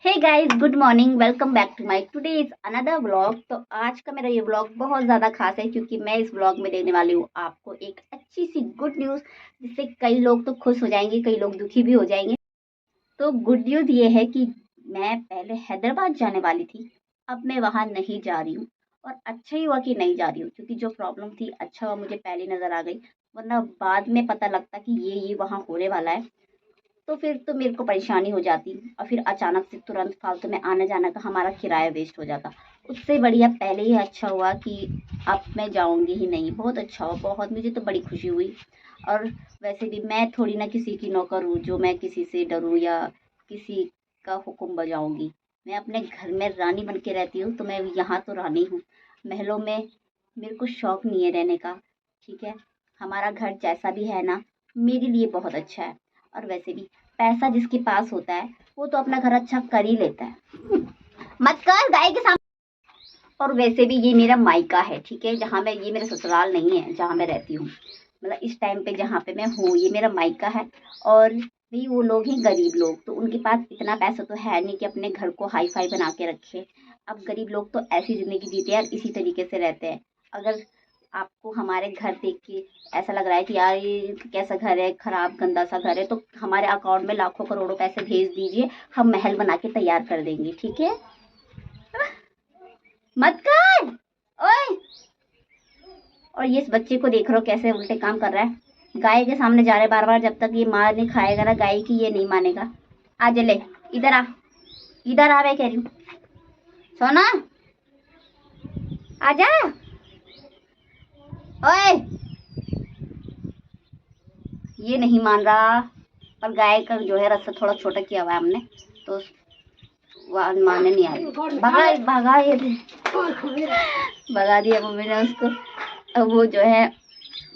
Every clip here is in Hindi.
Hey guys, good morning. Welcome back to my today is another vlog. तो आज का मेरा ये व्लॉग बहुत ज़्यादा खास है क्योंकि मैं इस व्लॉग में देने वाली हूँ आपको एक अच्छी सी गुड न्यूज़, जिससे कई लोग तो खुश हो जाएंगे, कई लोग दुखी भी हो जाएंगे। तो गुड न्यूज़ ये है कि मैं पहले हैदराबाद जाने वाली थी, अब मैं वहाँ नहीं जा रही हूँ। और अच्छा ही हुआ कि नहीं जा रही हूँ, क्योंकि जो प्रॉब्लम थी अच्छा हुआ मुझे पहले नज़र आ गई, वरना बाद में पता लगता कि ये वहाँ होने वाला है तो फिर तो मेरे को परेशानी हो जाती और फिर अचानक से तुरंत फालतू में आने जाने का हमारा किराया वेस्ट हो जाता। उससे बढ़िया पहले ही अच्छा हुआ कि अब मैं जाऊंगी ही नहीं। बहुत अच्छा हुआ, बहुत मुझे तो बड़ी खुशी हुई। और वैसे भी मैं थोड़ी ना किसी की नौकर हूँ जो मैं किसी से डरूँ या किसी का हुक्म बजाऊंगी। मैं अपने घर में रानी बन के रहती हूँ, तो मैं यहाँ तो रानी हूँ। महलों में मेरे को शौक नहीं है रहने का। ठीक है, हमारा घर जैसा भी है ना, मेरे लिए बहुत अच्छा है। और वैसे भी पैसा जिसके पास होता है वो तो अपना घर अच्छा कर ही लेता है। मत कर गाय के सामने। और वैसे भी ये मेरा मायका है, ठीक है, जहाँ मैं, ये मेरा ससुराल नहीं है जहाँ मैं रहती हूँ। मतलब इस टाइम पे जहाँ पे मैं हूँ ये मेरा मायका है। और भी वो लोग हैं गरीब लोग, तो उनके पास इतना पैसा तो है नहीं कि अपने घर को हाई फाई बना के रखे। अब गरीब लोग तो ऐसी जिंदगी जीते हैं और इसी तरीके से रहते हैं। अगर आपको हमारे घर देख के ऐसा लग रहा है कि यार ये कैसा घर है, खराब गंदा सा घर है, तो हमारे अकाउंट में लाखों करोड़ों पैसे भेज दीजिए, हम महल बना के तैयार कर देंगे, ठीक है। मत कर। ओए, और ये इस बच्चे को देख रहे हो कैसे उल्टे काम कर रहा है। गाय के सामने जा रहे बार बार, जब तक ये मार नहीं खाएगा ना गाय की, ये नहीं मानेगा। आ ले, इधर आ, इधर आ, मैं कह रही हूँ। सोना, आजा। ओए, ये नहीं मान रहा। पर गाय का जो है रास्ता थोड़ा छोटा किया हुआ है हमने, तो वो माने नहीं आई। भगा भगा, ये भगा दिया मम्मी ने उसको। अब वो जो है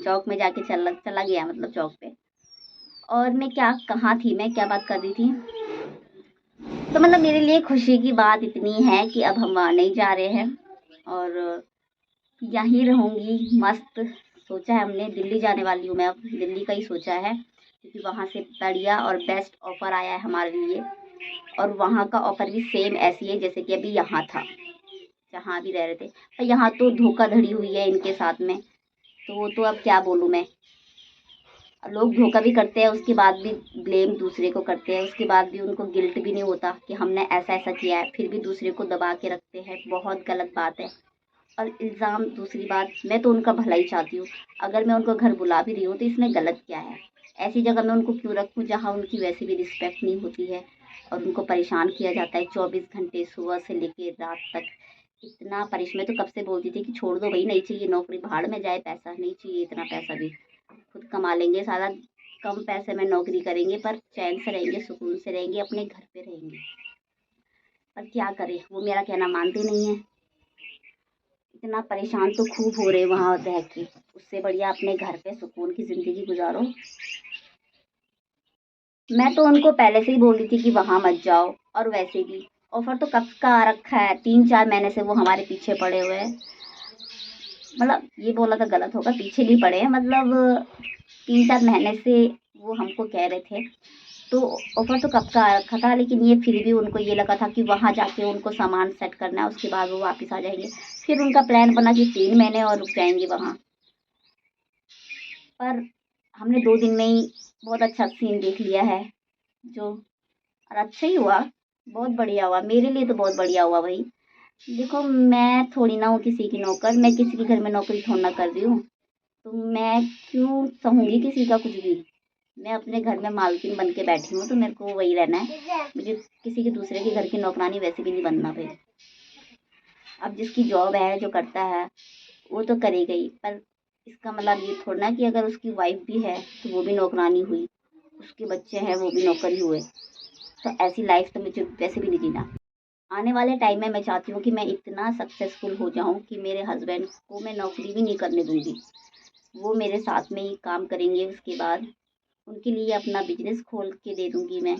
चौक में जाके चला गया, मतलब चौक पे। और मैं क्या, कहाँ थी मैं, क्या बात कर रही थी। तो मतलब मेरे लिए खुशी की बात इतनी है कि अब हम वहाँ नहीं जा रहे हैं और यहीं रहूंगी मस्त। सोचा है हमने, दिल्ली जाने वाली हूँ मैं, अब दिल्ली का ही सोचा है, क्योंकि वहाँ से बढ़िया और बेस्ट ऑफर आया है हमारे लिए। और वहाँ का ऑफर भी सेम ऐसी है जैसे कि अभी यहाँ था, जहाँ भी रह रहे थे। पर यहाँ तो धोखाधड़ी हुई है इनके साथ में, तो वो तो अब क्या बोलूँ मैं। लोग धोखा भी करते हैं, उसके बाद भी ब्लेम दूसरे को करते हैं, उसके बाद भी उनको गिल्ट भी नहीं होता कि हमने ऐसा ऐसा किया है, फिर भी दूसरे को दबा के रखते हैं। बहुत गलत बात है। और इल्ज़ाम, दूसरी बात, मैं तो उनका भला ही चाहती हूँ। अगर मैं उनको घर बुला भी रही हूँ तो इसमें गलत क्या है। ऐसी जगह मैं उनको क्यों रखूँ जहाँ उनकी वैसे भी रिस्पेक्ट नहीं होती है और उनको परेशान किया जाता है 24 घंटे, सुबह से लेके रात तक। इतना मैं तो कब से बोलती थी कि छोड़ दो भाई, नहीं चाहिए नौकरी, भाड़ में जाए, पैसा नहीं चाहिए, इतना पैसा भी खुद कमा लेंगे सारा। कम पैसे में नौकरी करेंगे पर चैन से रहेंगे, सुकून से रहेंगे, अपने घर पे रहेंगे। पर क्या करें, वो मेरा कहना मानते नहीं है। इतना परेशान तो खूब हो रहे वहां रह के, उससे बढ़िया अपने घर पे सुकून की जिंदगी गुजारो। मैं तो उनको पहले से ही बोल रही थी कि वहां मत जाओ। और वैसे भी ऑफर तो कब का आ रखा है, 3-4 महीने से वो हमारे पीछे पड़े हुए हैं। मतलब ये बोला तो गलत होगा, पीछे नहीं पड़े हैं, मतलब 3-4 महीने से वो हमको कह रहे थे। तो ऑफर तो कब का आ रखा था, लेकिन ये फिर भी उनको ये लगा था कि वहां जाके उनको सामान सेट करना है, उसके बाद वो वापस आ जाएंगे। फिर उनका प्लान बना कि 3 महीने और रुक जाएंगे वहां। पर हमने 2 दिन में ही बहुत अच्छा सीन देख लिया है, जो, और अच्छा ही हुआ, बहुत बढ़िया हुआ, मेरे लिए तो बहुत बढ़िया हुआ भाई। देखो, मैं थोड़ी ना हूँ किसी की नौकर, मैं किसी के घर में नौकरी थोड़ी ना कर रही हूँ, तो मैं क्यों सहूंगी किसी का कुछ भी। मैं अपने घर में मालकिन बन के बैठी हूँ, तो मेरे को वही रहना है। मुझे किसी के दूसरे के घर की नौकरानी वैसे भी नहीं बनना भाई। अब जिसकी जॉब है, जो करता है, वो तो करेगा ही, पर इसका मतलब ये थोड़ा ना कि अगर उसकी वाइफ भी है तो वो भी नौकरानी हुई, उसके बच्चे हैं वो भी नौकर ही हुए। तो ऐसी लाइफ तो मुझे वैसे भी नहीं जीना। आने वाले टाइम में मैं चाहती हूँ कि मैं इतना सक्सेसफुल हो जाऊँ कि मेरे हस्बैंड को मैं नौकरी भी नहीं करने दूंगी, वो मेरे साथ में ही काम करेंगे। उसके बाद उनके लिए अपना बिजनेस खोल के दे दूंगी मैं।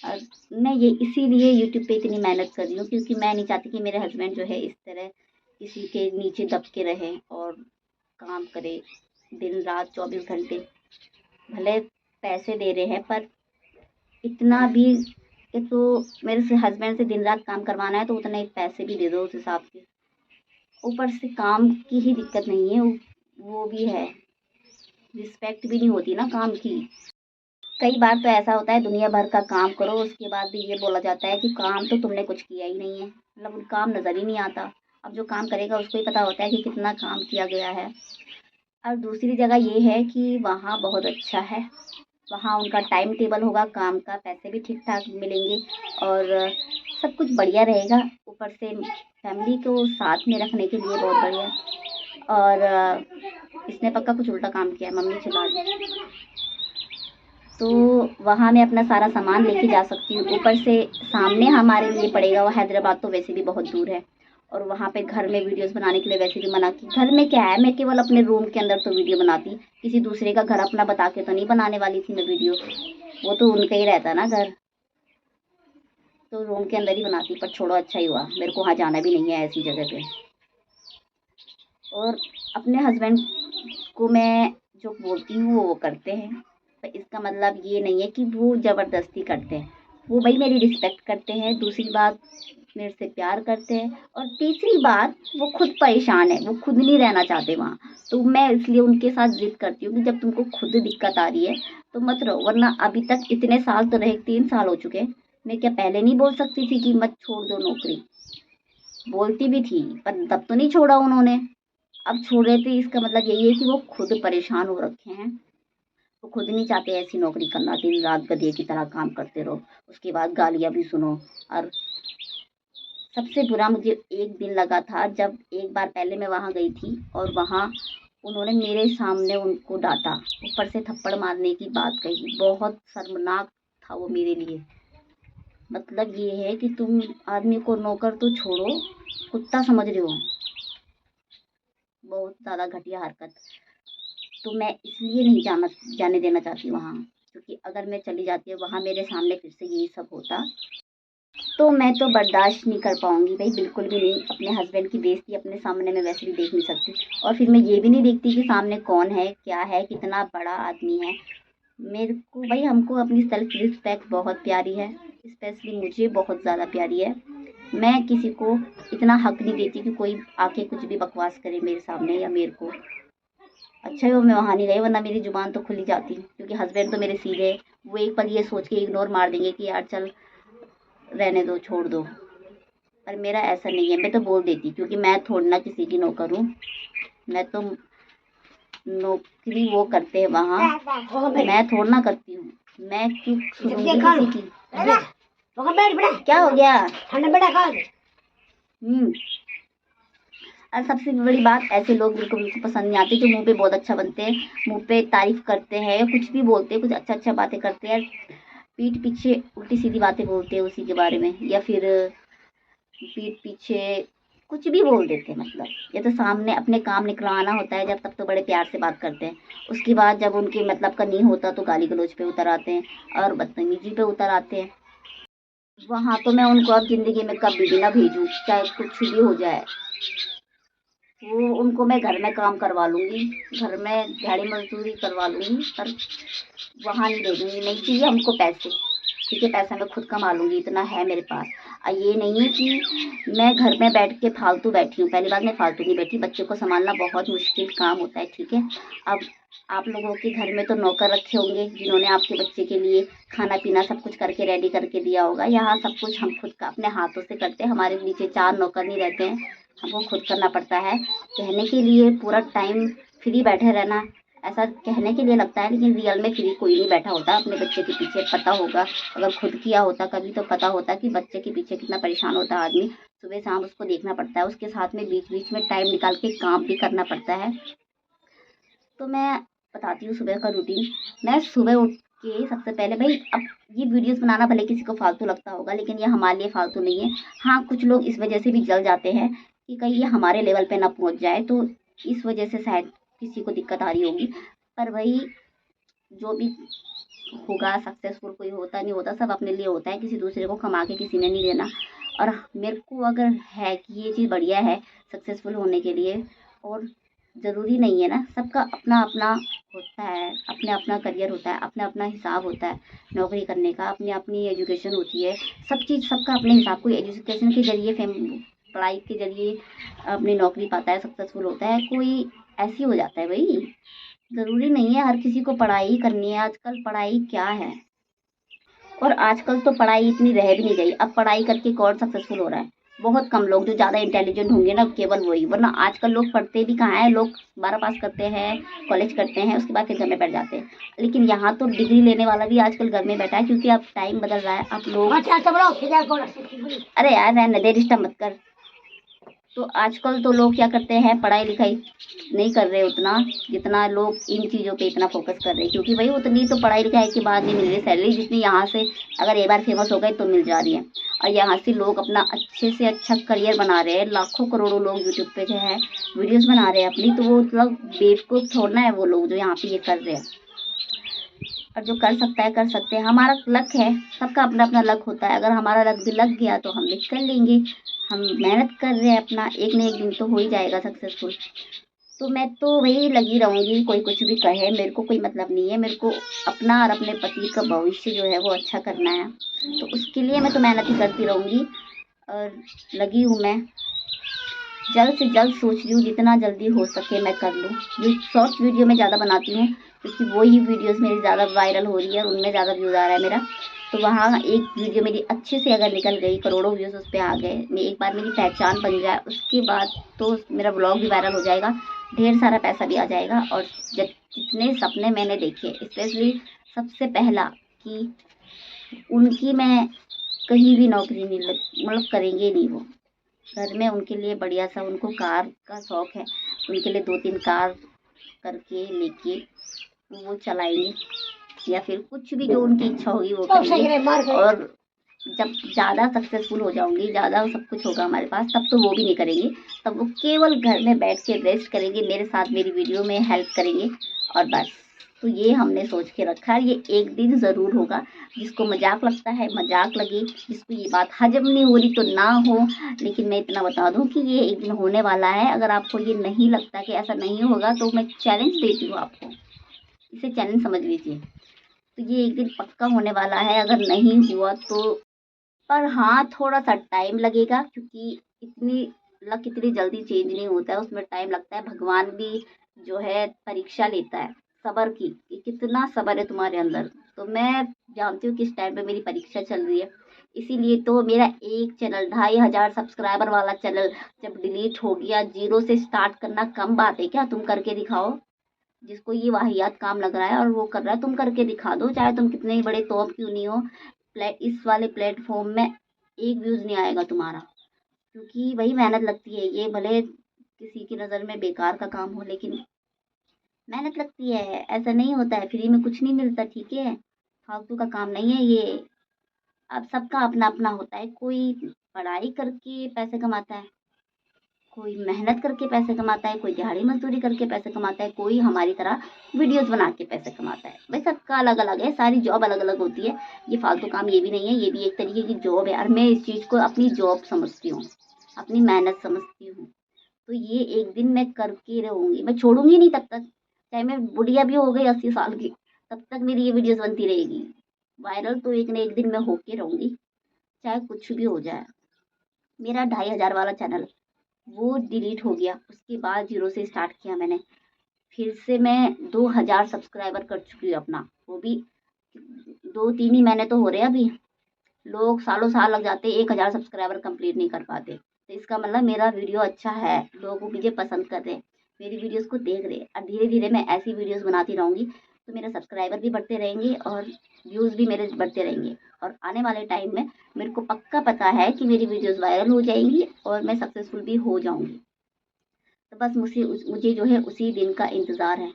और मैं ये इसीलिए यूट्यूब पे इतनी मेहनत कर रही हूँ, क्योंकि मैं नहीं चाहती कि मेरे हस्बैंड जो है इस तरह किसी के नीचे दब के रहे और काम करे दिन रात 24 घंटे। भले पैसे दे रहे हैं पर इतना भी एक तो मेरे से हस्बैंड से दिन रात काम करवाना है तो उतने पैसे भी दे दो उस हिसाब के। ऊपर से काम की ही दिक्कत नहीं है, वो भी है, रिस्पेक्ट भी नहीं होती ना काम की। कई बार तो ऐसा होता है दुनिया भर का काम करो उसके बाद भी ये बोला जाता है कि काम तो तुमने कुछ किया ही नहीं है, मतलब काम नज़र ही नहीं आता। अब जो काम करेगा उसको ही पता होता है कि कितना काम किया गया है। और दूसरी जगह ये है कि वहाँ बहुत अच्छा है, वहाँ उनका टाइम टेबल होगा काम का, पैसे भी ठीक ठाक मिलेंगे और सब कुछ बढ़िया रहेगा। ऊपर से फैमिली को साथ में रखने के लिए बहुत बढ़िया। और इसने पक्का कुछ उल्टा काम किया है, मम्मी चिल्ला रही। तो वहाँ मैं अपना सारा सामान लेके जा सकती हूँ। ऊपर से सामने हमारे लिए पड़ेगा, वो हैदराबाद तो वैसे भी बहुत दूर है। और वहाँ पे घर में वीडियोस बनाने के लिए वैसे भी मना की। घर में क्या है, मैं केवल अपने रूम के अंदर तो वीडियो बनाती, किसी दूसरे का घर अपना बता के तो नहीं बनाने वाली थी मैं वीडियो, वो तो उनका ही रहता ना घर, तो रूम के अंदर ही बनाती। पर छोड़ो, अच्छा ही हुआ, मेरे को वहाँ जाना भी नहीं है ऐसी जगह पे। और अपने हस्बैंड को मैं जो बोलती हूँ वो करते हैं, पर इसका मतलब ये नहीं है कि वो ज़बरदस्ती करते हैं। वो भाई मेरी रिस्पेक्ट करते हैं, दूसरी बात मेरे से प्यार करते हैं, और तीसरी बात वो खुद परेशान है, वो खुद नहीं रहना चाहते वहाँ। तो मैं इसलिए उनके साथ ज़िद करती हूँ कि जब तुमको खुद दिक्कत आ रही है तो मत रहो, वरना अभी तक इतने साल तो रहे, 3 साल हो चुके, मैं क्या पहले नहीं बोल सकती थी कि मत छोड़ दो नौकरी? बोलती भी थी, पर तब तो नहीं छोड़ा उन्होंने। अब छोड़ रहे थे, इसका मतलब यही है कि वो खुद परेशान हो रखे हैं, वो खुद नहीं चाहते ऐसी नौकरी करना, दिन रात गधे की तरह काम करते रहो, उसके बाद गालियाँ भी सुनो। और सबसे बुरा मुझे एक दिन लगा था जब एक बार पहले मैं वहाँ गई थी और वहाँ उन्होंने मेरे सामने उनको डांटा, ऊपर से थप्पड़ मारने की बात कही। बहुत शर्मनाक था वो मेरे लिए। मतलब ये है कि तुम आदमी को नौकर तो छोड़ो, कुत्ता समझ रहे हो। बहुत ज़्यादा घटिया हरकत। तो मैं इसलिए नहीं जाने देना चाहती वहाँ, क्योंकि अगर मैं चली जाती है वहाँ मेरे सामने फिर से यही सब होता तो मैं तो बर्दाश्त नहीं कर पाऊंगी भाई, बिल्कुल भी नहीं। अपने हस्बैंड की बेइज्जती अपने सामने मैं वैसे भी देख नहीं सकती, और फिर मैं ये भी नहीं देखती कि सामने कौन है, क्या है, कितना बड़ा आदमी है। मेरे को भाई, हमको अपनी सेल्फ रिस्पेक्ट बहुत प्यारी है, स्पेशली मुझे बहुत ज़्यादा प्यारी है। मैं किसी को इतना हक नहीं देती कि कोई आके कुछ भी बकवास करे मेरे सामने या मेरे को। अच्छा है वो मैं वहाँ नहीं गई, वरना मेरी ज़ुबान तो खुली जाती, क्योंकि हस्बैंड तो मेरे सीधे, वो एक पल ये सोच के इग्नोर मार देंगे कि यार चल रहने दो, छोड़ दो। पर मेरा ऐसा नहीं है, मैं तो बोल देती, क्योंकि मैं थोड़ी ना किसी की नौकर हूँ। मैं तो नौकरी वो करते हैं वहाँ, मैं थोड़ी ना करती हूँ। मैं क्यों सुनूंगी किसी की? क्या हो गया? और सबसे बड़ी बात, ऐसे लोग बिल्कुल मुझे पसंद नहीं आते जो मुंह पे बहुत अच्छा बनते हैं, मुंह पे तारीफ करते हैं या कुछ भी बोलते हैं, कुछ अच्छा अच्छा बातें करते हैं, पीठ पीछे उल्टी सीधी बातें बोलते हैं उसी के बारे में, या फिर पीठ पीछे कुछ भी बोल देते हैं। मतलब ये तो सामने अपने काम निकलवाना होता है जब, तब तो बड़े प्यार से बात करते हैं, उसके बाद जब उनके मतलब का नहीं होता तो गाली गलौज पे उतर आते हैं और बदतमीजी पे उतर आते हैं। वहाँ तो मैं उनको अब ज़िंदगी में कभी भी ना भेजूँ, चाहे कुछ भी हो जाए। वो उनको मैं घर में काम करवा लूँगी, घर में दिहाड़ी मजदूरी करवा लूँगी, पर वहाँ नहीं भेजूँगी। नहीं चाहिए हमको पैसे, ठीक है, पैसा मैं खुद कमा लूँगी, इतना है मेरे पास। ये नहीं है कि मैं घर में बैठ के फालतू बैठी हूँ। पहली बात, मैं फालतू नहीं बैठी, बच्चों को संभालना बहुत मुश्किल काम होता है, ठीक है। अब आप लोगों के घर में तो नौकर रखे होंगे जिन्होंने आपके बच्चे के लिए खाना पीना सब कुछ करके रेडी करके दिया होगा। यहाँ सब कुछ हम खुद का अपने हाथों से करते हैं, हमारे नीचे 4 नौकर नहीं रहते हैं, हमको खुद करना पड़ता है। कहने के लिए पूरा टाइम फ्री बैठे रहना, ऐसा कहने के लिए लगता है, लेकिन रियल में फ्री कोई नहीं बैठा होता अपने बच्चे के पीछे। पता होगा, अगर खुद किया होता कभी तो पता होता कि बच्चे के पीछे कितना परेशान होता है आदमी। सुबह शाम उसको देखना पड़ता है, उसके साथ में बीच बीच में टाइम निकाल के काम भी करना पड़ता है। तो मैं बताती हूँ सुबह का रूटीन। मैं सुबह उठ के सबसे पहले भाई, अब ये वीडियोस बनाना भले किसी को फालतू लगता होगा, लेकिन ये हमारे लिए फालतू नहीं है। हाँ, कुछ लोग इस वजह से भी जल जाते हैं कि कहीं ये हमारे लेवल पे ना पहुंच जाए, तो इस वजह से शायद किसी को दिक्कत आ रही होगी। पर भाई, जो भी होगा, सक्सेसफुल कोई होता नहीं होता, सब अपने लिए होता है, किसी दूसरे को कमा के किसी ने नहीं देना। और मेरे को अगर है कि ये चीज़ बढ़िया है सक्सेसफुल होने के लिए, और ज़रूरी नहीं है ना, सबका अपना अपना होता है, अपना अपना करियर होता है, अपना अपना हिसाब होता है नौकरी करने का, अपनी अपनी एजुकेशन होती है, सब चीज़ सबका अपने हिसाब। कोई एजुकेशन के जरिए पढ़ाई के जरिए अपनी नौकरी पाता है, सक्सेसफुल होता है, कोई ऐसे ही हो जाता है भाई। ज़रूरी नहीं है हर किसी को पढ़ाई ही करनी है। आजकल पढ़ाई क्या है, और आजकल तो पढ़ाई इतनी रह भी नहीं गई। अब पढ़ाई करके कौन सक्सेसफुल हो रहा है? बहुत कम लोग, जो ज़्यादा इंटेलिजेंट होंगे ना केवल वही, वरना आजकल लोग पढ़ते भी कहाँ हैं। लोग 12 पास करते हैं, कॉलेज करते हैं, उसके बाद फिर घर में बैठ जाते हैं। लेकिन यहाँ तो डिग्री लेने वाला भी आजकल घर में बैठा है, क्योंकि अब टाइम बदल रहा है। अब लोग, अरे यार रहने दे, डिस्टर्ब मत कर। तो आजकल तो लोग क्या करते हैं, पढ़ाई लिखाई नहीं कर रहे उतना जितना लोग इन चीज़ों पे इतना फोकस कर रहे हैं, क्योंकि भाई उतनी तो पढ़ाई लिखाई के बाद नहीं मिल रही सैलरी, जितनी यहाँ से अगर एक बार फेमस हो गए तो मिल जा रही है। और यहाँ से लोग अपना अच्छे से अच्छा करियर बना रहे हैं। लाखों करोड़ों लोग यूट्यूब पे जो है वीडियोस बना रहे हैं अपनी, तो वो मतलब बेवकूफ़ थोड़ना है वो लोग जो यहाँ पे ये कर रहे हैं। और जो कर सकता है कर सकते हैं, हमारा लक है, सबका अपना अपना लक होता है। अगर हमारा लक भी लग गया तो हम भी कर लेंगे। हम मेहनत कर रहे हैं अपना, एक न एक दिन तो हो ही जाएगा सक्सेसफुल। तो मैं तो वही लगी रहूँगी, कोई कुछ भी कहे मेरे को कोई मतलब नहीं है। मेरे को अपना और अपने पति का भविष्य जो है वो अच्छा करना है, तो उसके लिए मैं तो मेहनत ही करती रहूँगी और लगी हूँ मैं। जल्द से जल्द सोच रही हूँ जितना जल्दी हो सके मैं कर लूँ। ये शॉर्ट वीडियो मैं ज़्यादा बनाती हूँ, क्योंकि वो ही वीडियोस मेरी ज़्यादा वायरल हो रही है, उनमें ज़्यादा व्यूज़ आ रहा है मेरा। तो वहाँ एक वीडियो मेरी अच्छे से अगर निकल गई, करोड़ों व्यूज़ उस पर आ गए, मैं एक बार मेरी पहचान बन जाए, उसके बाद तो मेरा ब्लॉग भी वायरल हो जाएगा, ढेर सारा पैसा भी आ जाएगा। और जब जितने सपने मैंने देखे, स्पेशली सबसे पहला कि उनकी मैं कहीं भी नौकरी नहीं लग, मतलब करेंगे नहीं वो, घर में उनके लिए बढ़िया सा, उनको कार का शौक है, उनके लिए 2-3 कार करके लेके वो चलाएंगे, या फिर कुछ भी जो उनकी इच्छा होगी वो करेंगे। और जब ज़्यादा सक्सेसफुल हो जाऊंगी, ज़्यादा सब कुछ होगा हमारे पास, तब तो वो भी नहीं करेंगे। तब वो केवल घर में बैठ के रेस्ट करेंगे, मेरे साथ मेरी वीडियो में हेल्प करेंगे, और बस। तो ये हमने सोच के रखा है, ये एक दिन ज़रूर होगा। जिसको मजाक लगता है मजाक लगे, जिसको ये बात हजम नहीं हो रही तो ना हो, लेकिन मैं इतना बता दूं कि ये एक दिन होने वाला है। अगर आपको ये नहीं लगता कि ऐसा नहीं होगा, तो मैं चैलेंज देती हूँ आपको, इसे चैलेंज समझ लीजिए। तो ये एक दिन पक्का होने वाला है, अगर नहीं हुआ तो। पर हाँ, थोड़ा सा टाइम लगेगा, क्योंकि इतनी लक इतनी जल्दी चेंज नहीं होता है, उसमें टाइम लगता है। भगवान भी जो है परीक्षा लेता है सबर की, कि कितना सबर है तुम्हारे अंदर। तो मैं जानती हूँ किस टाइम पे मेरी परीक्षा चल रही है। इसीलिए तो मेरा एक चैनल 2500 सब्सक्राइबर वाला चैनल जब डिलीट हो गया, जीरो से स्टार्ट करना कम बात है क्या? तुम करके दिखाओ। जिसको ये वाहियात काम लग रहा है और वो कर रहा है, तुम करके दिखा दो, चाहे तुम कितने ही बड़े तोप क्यों नहीं हो। इस वाले प्लेटफॉर्म में एक व्यूज नहीं आएगा तुम्हारा, क्योंकि वही मेहनत लगती है। ये भले किसी की नज़र में बेकार का काम हो, लेकिन मेहनत लगती है। ऐसा नहीं होता है, फ्री में कुछ नहीं मिलता, ठीक है? फालतू का काम नहीं है ये। अब सबका अपना अपना होता है, कोई पढ़ाई करके पैसे कमाता है, कोई मेहनत करके पैसे कमाता है, कोई दिहाड़ी मजदूरी करके पैसे कमाता है, कोई हमारी तरह वीडियोस बना के पैसे कमाता है। भाई सबका अलग अलग है, सारी जॉब अलग अलग होती है। ये फालतू काम ये भी नहीं है, ये भी एक तरीके की जॉब है, और मैं इस चीज़ को अपनी जॉब समझती हूँ, अपनी मेहनत समझती हूँ। तो ये एक दिन मैं करके रहूँगी, मैं छोड़ूंगी नहीं तब तक, चाहे मैं बुढ़िया भी हो गई 80 साल की, तब तक मेरी ये वीडियोस बनती रहेगी। वायरल तो एक न एक दिन मैं होके रहूँगी, चाहे कुछ भी हो जाए। मेरा 2500 वाला चैनल वो डिलीट हो गया, उसके बाद जीरो से स्टार्ट किया मैंने। फिर से मैं 2000 सब्सक्राइबर कर चुकी हूँ अपना, वो भी 2-3 ही महीने तो हो रहे हैं अभी। लोग सालों साल लग जाते, 1000 सब्सक्राइबर कंप्लीट नहीं कर पाते। तो इसका मतलब मेरा वीडियो अच्छा है, लोग मुझे पसंद कर रहे हैं, मेरी वीडियोस को देख रहे हैं। और धीरे धीरे मैं ऐसी वीडियोस बनाती रहूँगी, तो मेरे सब्सक्राइबर भी बढ़ते रहेंगे और व्यूज़ भी मेरे बढ़ते रहेंगे। और आने वाले टाइम में मेरे को पक्का पता है कि मेरी वीडियोस वायरल हो जाएंगी और मैं सक्सेसफुल भी हो जाऊँगी। तो बस मुझे जो है उसी दिन का इंतज़ार है।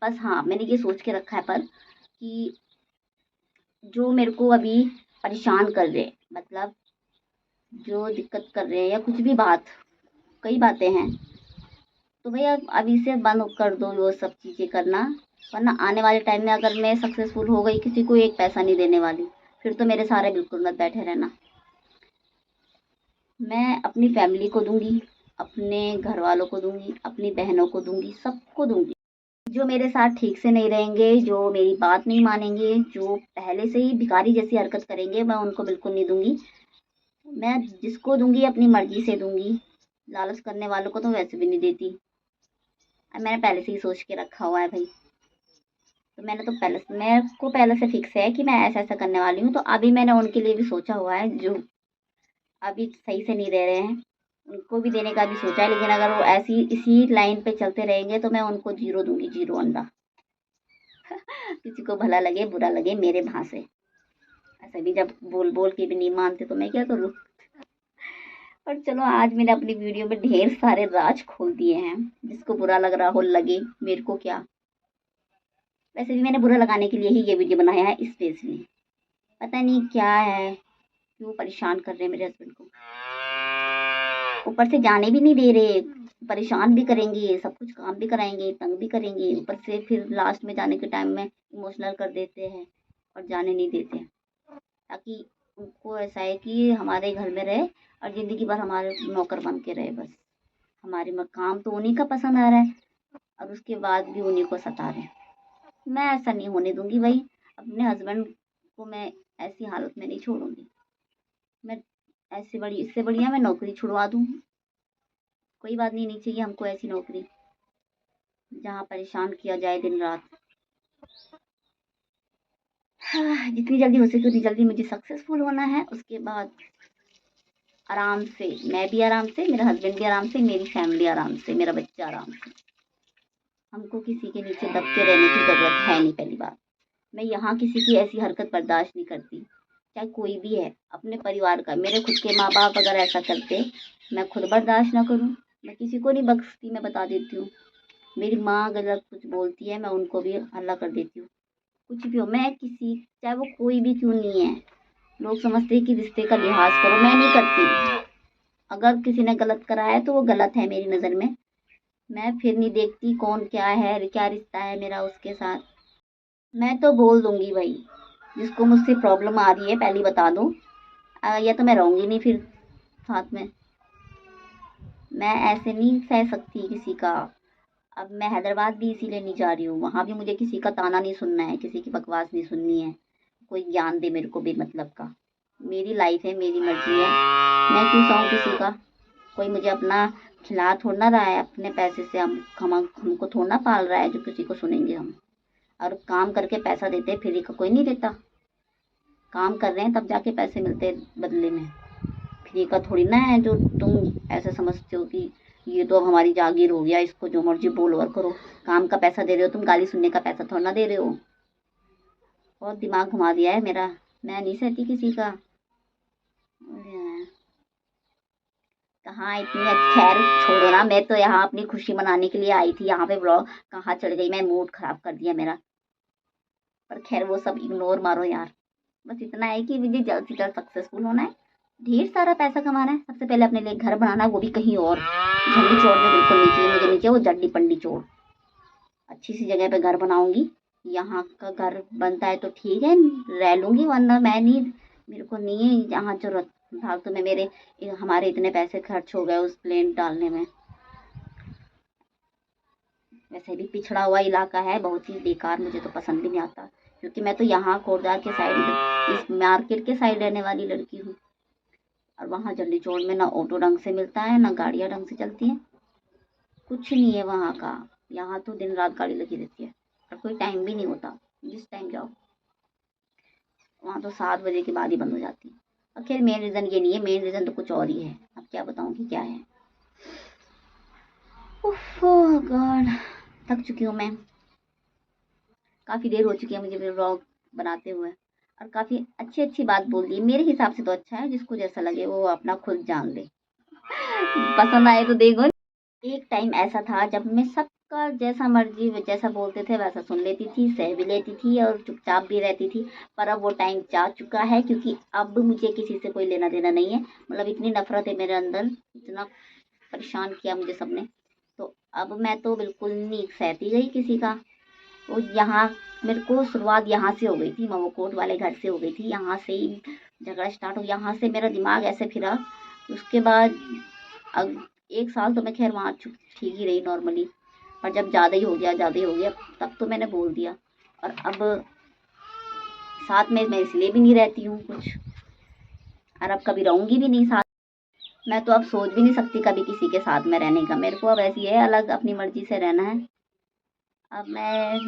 बस हाँ, मैंने ये सोच के रखा है पर कि जो मेरे को अभी परेशान कर रहे हैं, मतलब जो दिक्कत कर रहे हैं या कुछ भी बात, कई बातें हैं, तो भैया अभी से बंद कर दो वो सब चीज़ें करना। वरना आने वाले टाइम में अगर मैं सक्सेसफुल हो गई, किसी को एक पैसा नहीं देने वाली, फिर तो मेरे सारे बिल्कुल मत बैठे रहना। मैं अपनी फैमिली को दूंगी, अपने घर वालों को दूंगी, अपनी बहनों को दूंगी, सबको दूंगी। जो मेरे साथ ठीक से नहीं रहेंगे, जो मेरी बात नहीं मानेंगे, जो पहले से ही भिखारी जैसी हरकत करेंगे, मैं उनको बिल्कुल नहीं दूंगी। मैं जिसको दूंगी अपनी मर्जी से दूंगी। लालच करने वालों को तो वैसे भी नहीं देती। मैंने पहले से ही सोच के रखा हुआ है भाई। तो मैंने तो पहले मेरे को पहले से फिक्स है कि मैं ऐसा ऐसा करने वाली हूँ। तो अभी मैंने उनके लिए भी सोचा हुआ है जो अभी सही से नहीं रह रहे हैं, उनको भी देने का भी सोचा है। लेकिन अगर वो ऐसी इसी लाइन पे चलते रहेंगे तो मैं उनको 0 दूंगी, 0 अंडा। किसी को भला लगे बुरा लगे मेरे भाषे। ऐसे भी जब बोल बोल के भी नहीं मानते तो मैं क्या करूँ। और चलो, आज मैंने अपनी वीडियो में ढेर सारे राज खोल दिए हैं। जिसको बुरा लग रहा हो लगे, मेरे को क्या। वैसे भी मैंने बुरा लगाने के लिए ही ये वीडियो बनाया है स्पेशली। पता नहीं क्या है, क्यों परेशान कर रहे हैं मेरे हस्बैंड को। ऊपर से जाने भी नहीं दे रहे, परेशान भी करेंगे, सब कुछ काम भी कराएंगे, तंग भी करेंगे। ऊपर से फिर लास्ट में जाने के टाइम में इमोशनल कर देते हैं और जाने नहीं देते हैं। ताकि उनको ऐसा है कि हमारे घर में रहे और ज़िंदगी भर हमारे नौकर बन के रहे बस। हमारे में काम तो उन्हीं का पसंद आ रहा है और उसके बाद भी उन्हीं को सता रहे हैं। मैं ऐसा नहीं होने दूंगी भाई। अपने हस्बैंड को मैं ऐसी हालत में नहीं छोड़ूंगी। मैं ऐसे बड़ी इससे बढ़िया मैं नौकरी छुड़वा दूँ। कोई बात नहीं, नहीं चाहिए हमको ऐसी नौकरी जहाँ परेशान किया जाए दिन रात। हाँ, जितनी जल्दी हो सके उतनी जल्दी मुझे सक्सेसफुल होना है। उसके बाद आराम से, मैं भी आराम से, मेरा हस्बैंड भी आराम से, मेरी फैमिली आराम से, मेरा बच्चा आराम से। हमको किसी के नीचे दब के रहने की ज़रूरत है नहीं। पहली बात, मैं यहाँ किसी की ऐसी हरकत बर्दाश्त नहीं करती, चाहे कोई भी है। अपने परिवार का, मेरे खुद के माँ बाप अगर ऐसा करते, मैं खुद बर्दाश्त ना करूँ, मैं किसी को नहीं बख्शती। मैं बता देती हूँ, मेरी माँ अगर कुछ बोलती है मैं उनको भी हल्ला कर देती हूँ। कुछ भी हो, मैं किसी, चाहे वो कोई भी क्यों नहीं है। लोग समझते हैं कि रिश्ते का लिहाज करो, मैं नहीं करती। अगर किसी ने गलत करा है तो वो गलत है मेरी नज़र में। मैं फिर नहीं देखती कौन क्या है, क्या रिश्ता है मेरा उसके साथ। मैं तो बोल दूंगी भाई, जिसको मुझसे प्रॉब्लम आ रही है पहले ही बता दूं। या तो मैं रहूंगी नहीं फिर साथ में। मैं ऐसे नहीं सह सकती किसी का। अब मैं हैदराबाद भी इसीलिए नहीं जा रही हूँ। वहाँ भी मुझे किसी का ताना नहीं सुनना है, किसी की बकवास नहीं सुननी है। कोई ज्ञान दे मेरे को बेमतलब का। मेरी लाइफ है, मेरी मर्जी है, मैं क्यों सहूँ किसी का। कोई मुझे अपना खिला थोड़ा ना रहा है अपने पैसे से। हमको थोड़ा ना पाल रहा है जो किसी को सुनेंगे हम। और काम करके पैसा देते हैं, फ्री का कोई नहीं देता। काम कर रहे हैं तब जाके पैसे मिलते हैं बदले में। फ्री का थोड़ी ना है जो तुम ऐसे समझते हो कि ये तो अब हमारी जागीर हो गया, इसको जो मर्जी बोलो और करो। काम का पैसा दे रहे हो तुम, गाली सुनने का पैसा थोड़ा ना दे रहे हो। बहुत दिमाग घुमा दिया है मेरा। मैं नहीं सहती किसी का। कहाँ इतनी खैर छोड़ो ना। मैं तो यहाँ अपनी खुशी मनाने के लिए आई थी। यहाँ पे ब्लॉग कहाँ चढ़ गई, मैं मूड खराब कर दिया मेरा। पर खैर वो सब इग्नोर मारो यार। बस इतना है कि मुझे जल्द से जल्द सक्सेसफुल होना है, ढेर सारा पैसा कमाना है। सबसे पहले अपने लिए घर बनाना है, वो भी कहीं और। झंडी चौड़ में बिल्कुल नहीं चाहिए मुझे, नीचे वो जड्डी पंडी चौड़। अच्छी सी जगह पे घर बनाऊंगी। यहाँ का घर बनता है तो ठीक है, रह लूंगी, वरना मैं नहीं, मेरे को नहीं है यहाँ जरूरत। फालतू में मेरे हमारे इतने पैसे खर्च हो गए उस प्लेन डालने में। वैसे भी पिछड़ा हुआ इलाका है, बहुत ही बेकार, मुझे तो पसंद भी नहीं आता। क्योंकि मैं तो यहाँ कोटद्वार के साइड, इस मार्केट के साइड रहने वाली लड़की हूँ। और वहाँ जल्दी चौड़ में ना ऑटो ढंग से मिलता है, ना गाड़ियाँ ढंग से चलती हैं, कुछ नहीं है वहाँ का। यहाँ तो दिन रात गाड़ी लगी रहती है और कोई टाइम भी नहीं होता। जिस टाइम जाओ वहाँ तो 7 बजे के बाद ही बंद हो जाती है। और खैर मेन रीज़न ये नहीं है, मेन रीज़न तो कुछ और ही है। अब क्या बताऊँ कि क्या है। ओह गॉड, थक चुकी हूँ मैं। काफ़ी देर हो चुकी है मुझे व्लॉग बनाते हुए। और काफ़ी अच्छी अच्छी बात बोल दी, मेरे हिसाब से तो अच्छा है। जिसको जैसा लगे वो अपना खुद जान ले। पसंद आए तो देखो। एक टाइम ऐसा था जब मैं सबका जैसा मर्जी जैसा बोलते थे वैसा सुन लेती थी, सह भी लेती थी और चुपचाप भी रहती थी। पर अब वो टाइम जा चुका है, क्योंकि अब मुझे किसी से कोई लेना देना नहीं है। मतलब इतनी नफरत है मेरे अंदर, इतना परेशान किया मुझे सबने। तो अब मैं तो बिल्कुल नहीं सहती गई किसी का। वो यहाँ मेरे को शुरुआत यहाँ से हो गई थी, मवोकोट वाले घर से हो गई थी। यहाँ से ही झगड़ा स्टार्ट हो, यहाँ से मेरा दिमाग ऐसे फिरा। उसके बाद अब 1 साल तो मैं खैर वहाँ ठीक ही रही नॉर्मली, पर जब ज़्यादा ही हो गया तब तो मैंने बोल दिया। और अब साथ में मैं इसलिए भी नहीं रहती हूँ कुछ, और अब कभी रहूँगी भी नहीं साथ। मैं तो अब सोच भी नहीं सकती कभी किसी के साथ में रहने का। मेरे को अब ऐसी है, अलग अपनी मर्जी से रहना है। अब मैं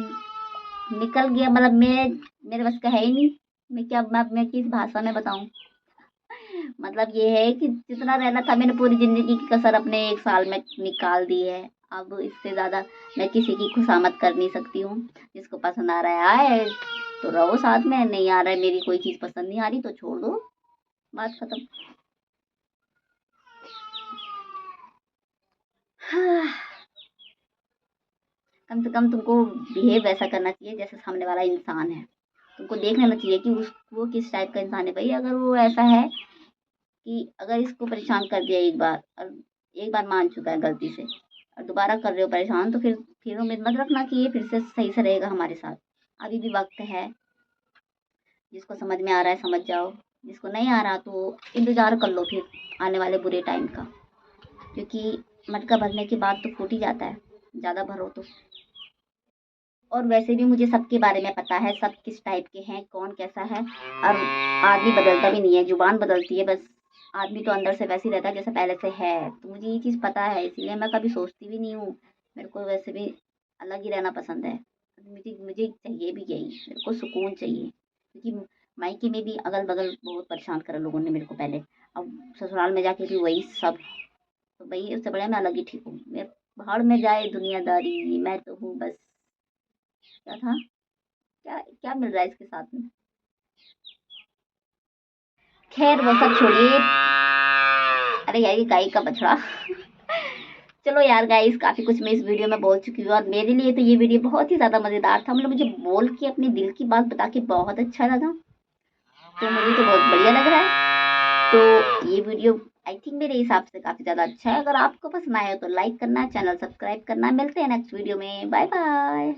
निकल गया, मतलब मैं, मेरे बस का है ही नहीं। मैं किस भाषा में बताऊं। मतलब ये है कि जितना रहना था मैंने पूरी जिंदगी की कसर अपने 1 साल में निकाल दी है। अब इससे ज्यादा मैं किसी की खुशामद कर नहीं सकती हूँ। जिसको पसंद आ रहा है आए तो रहो साथ में, नहीं आ रहा है, मेरी कोई चीज पसंद नहीं आ रही तो छोड़ दो, बात खत्म। हाँ, कम से कम तुमको बिहेव वैसा करना चाहिए जैसे सामने वाला इंसान है। तुमको देख लेना चाहिए कि उस वो किस टाइप का इंसान है। भाई अगर वो ऐसा है कि अगर इसको परेशान कर दिया एक बार, और एक बार मान चुका है गलती से, और दोबारा कर रहे हो परेशान, तो फिर उम्मीद मत रखना कि ये फिर से सही से रहेगा हमारे साथ। अभी भी वक्त है। जिसको समझ में आ रहा है समझ जाओ, जिसको नहीं आ रहा तो इंतजार कर लो फिर आने वाले बुरे टाइम का। क्योंकि मटका भरने के बाद तो फूट ही जाता है, ज़्यादा भरो तो। और वैसे भी मुझे सबके बारे में पता है, सब किस टाइप के हैं, कौन कैसा है। और आदमी बदलता भी नहीं है, जुबान बदलती है बस। आदमी तो अंदर से वैसे ही रहता है जैसे पहले से है। तो मुझे ये चीज़ पता है, इसलिए मैं कभी सोचती भी नहीं हूँ। मेरे को वैसे भी अलग ही रहना पसंद है। मुझे मुझे चाहिए भी यही, मेरे को सुकून चाहिए। क्योंकि मायके में भी अगल बगल बहुत परेशान करा लोगों ने मेरे को पहले। अब ससुराल में जाके भी वही सब। तो भाई उससे बड़ा मैं अलग ही ठीक हूँ। मैं भाड़ में जाए दुनियादारी, मैं तो हूँ बस। क्या था, क्या क्या मिल रहा है इसके साथ में। खैर वो सब छोड़िए। अरे यार ये गाय का बछड़ा। चलो यार गाइस, काफी कुछ मैं इस वीडियो में बोल चुकी हूँ, और मेरे लिए तो ये वीडियो बहुत ही ज्यादा मजेदार था। मतलब मुझे बोल के अपने दिल की बात बता के बहुत अच्छा लगा। तो मुझे तो बहुत बढ़िया लग रहा है। तो ये वीडियो आई थिंक मेरे हिसाब से काफी ज्यादा अच्छा है। अगर आपको पसंद आया तो लाइक करना, चैनल सब्सक्राइब करना। मिलते हैं नेक्स्ट वीडियो में, बाय बाय।